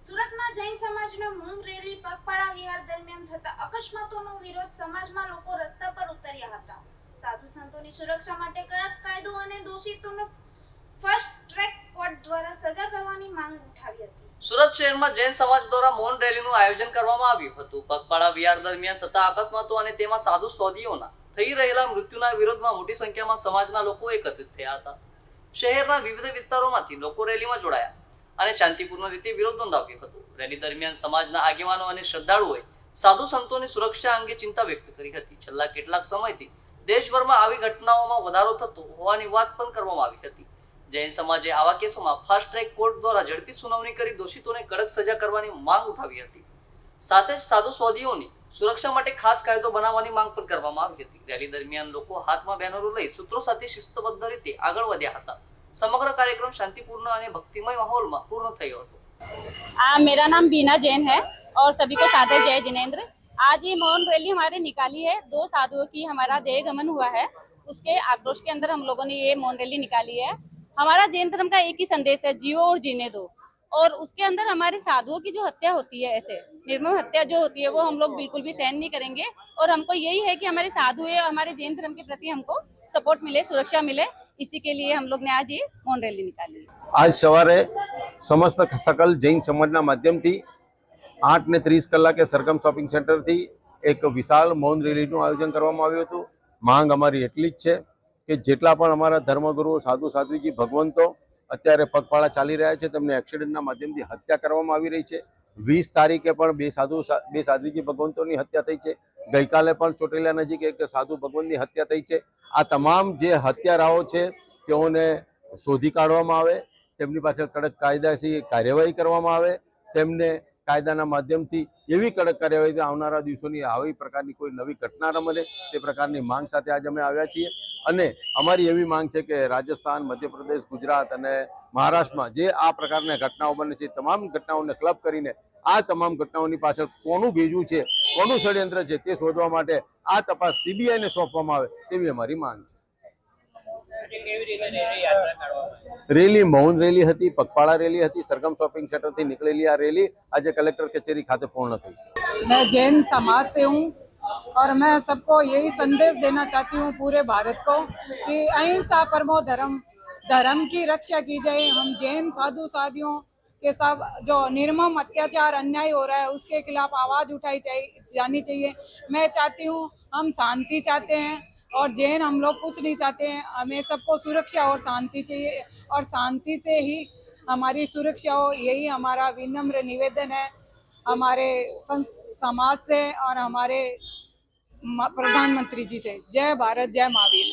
સુરતમાં જૈન સમાજનો મૂંગ રેલી પગપાળા વિહાર દરમિયાન થતા અકસ્માતોનો વિરોધ સમાજમાં લોકો રસ્તા પર ઉતર્યા હતા। સાધુ સંતોની સુરક્ષા માટે કડક કાયદો અને દોષિતોનો ફાસ્ટ ટ્રેક કોર્ટ દ્વારા સજા કરવાની માંગ ઉઠાવી હતી। સુરત શહેરમાં જૈન સમાજ દ્વારા મૌન રેલીનું આયોજન કરવામાં આવ્યું હતું। પગપાળા વિહાર દરમિયાન થતા અકસ્માતો અને તેમાં સાધુ સ્વાધીઓના થઈ રહેલા મૃત્યુના વિરોધમાં મોટી સંખ્યામાં સમાજના લોકો એકત્રિત થયા હતા। શહેરના વિવિધ વિસ્તારોમાંથી લોકો રેલીમાં જોડાયા અને શાંતિપૂર્ણ રીતે વિરોધ નોંધાવ્યો હતો। રેલી દરમિયાન સમાજના આગેવાનો અને શ્રદ્ધાળુઓએ સાધુ સંતોની સુરક્ષા અંગે ચિંતા વ્યક્ત કરી હતી। છેલ્લા કેટલાક સમયથી દેશભરમાં આવી ઘટનાઓમાં વધારો થતો હોવાની વાત પણ કરવામાં આવી હતી। જૈન સમાજે આવા કેસોમાં ફાસ્ટ ટ્રેક કોર્ટ દ્વારા ઝડપી સુનાવણી કરી દોષિતોને કડક સજા કરવાની માંગ ઉઠાવી હતી। સાથે જ સાધુ સ્વાધીઓની સુરક્ષા માટે ખાસ કાયદો બનાવવાની માંગ પણ કરવામાં આવી હતી। રેલી દરમિયાન લોકો હાથમાં બેનરો લઈ સૂત્રો સાથે શિસ્તબદ્ધ રીતે આગળ વધ્યા હતા। समग्र कार्यक्रम शांतिपूर्ण और भक्तिमय माहौल में पूर्ण थयो हतो। मेरा नाम बीना जैन है और सभी को सादर जय जिनेंद्र। आज ये मौन रैली हमारे निकाली है। 2 साधुओं की हमारा देह गमन हुआ है, उसके आक्रोश के अंदर हम लोगों ने ये मौन रैली निकाली है। हमारा जैन धर्म का एक ही संदेश है, जियो और जीने दो। और उसके अंदर हमारे साधुओं की जो हत्या होती है, ऐसे निर्मम हत्या जो होती है, वो हम लोग बिल्कुल भी सहन नहीं करेंगे। और हमको यही है कि हमारे साधु है, हमारे जैन धर्म के प्रति हमको सपोर्ट मिले, सुरक्षा मिले, इसी के लिए हम लोग ने आज ये मौन रैली निकाली। आज सवारे समस्त सकल जैन समाजना माध्यमथी 8:30 कलाके सरगम शॉपिंग सेंटर थी एक विशाल मौन रेलीનું આયોજન કરવામાં આવ્યું હતું। માંગ અમારી એટલી જ છે કે જેટલા પણ અમારા ધર્મગુરુઓ સાધુ સાધ્વીજી ભગવંતો અત્યારે પગપાળા ચાલી રહ્યા છે તેમને એક્સિડન્ટના માધ્યમથી હત્યા કરવામાં આવી રહી છે। 20 તારીખે પણ બે સાધ્વીજી ભગવંતોની હત્યા થઈ છે। ગઈકાલે પણ ચોટીલા નજીક એક સાધુ ભગવંતની હત્યા થઈ છે। આ તમામ જે હત્યારાઓ છે તેઓને શોધી કાઢવામાં આવે, તેમની પાછળ કડક કાયદાથી કાર્યવાહી કરવામાં આવે, તેમને કાયદાના માધ્યમથી એવી કડક કાર્યવાહી આવનારા દિવસોની આવી પ્રકારની કોઈ નવી ઘટના ન બને તે પ્રકારની માંગ સાથે આજે અમે આવ્યા છીએ। અને અમારી એવી માંગ છે કે રાજસ્થાન, મધ્યપ્રદેશ, ગુજરાત અને મહારાષ્ટ્રમાં જે આ પ્રકારની ઘટનાઓ બને છે તમામ ઘટનાઓને ક્લબ કરીને આ તમામ ઘટનાઓની પાછળ કોનું બીજું છે, કોનું ષડયંત્ર છે તે શોધવા માટે આ તપાસ સીબીઆઈને સોંપવામાં આવે તેવી અમારી માંગ છે। રેલી મૌન રેલી હતી, પગપાળા રેલી હતી। सरगम शॉपिंग सेंटर थी निकलेली आ रैली आज कलेक्टर कचेरी खाते पूर्ण थी। मैं जैन समाज से हूँ और मैं सबको यही संदेश देना चाहती हूँ पूरे भारत को कि अहिंसा परमो धर्म, धर्म की रक्षा की जाए। हम जैन साधु साधियों के सब जो निर्मम अत्याचार अन्याय हो रहा है उसके खिलाफ आवाज़ उठाई जानी चाहिए। मैं चाहती हूँ, हम शांति चाहते हैं और जैन हम लोग कुछ नहीं चाहते हैं। हमें सबको सुरक्षा और शांति चाहिए और शांति से ही हमारी सुरक्षा हो, यही हमारा विनम्र निवेदन है हमारे समाज से और हमारे प्रधानमंत्री जी से। जय भारत, जय महावीर।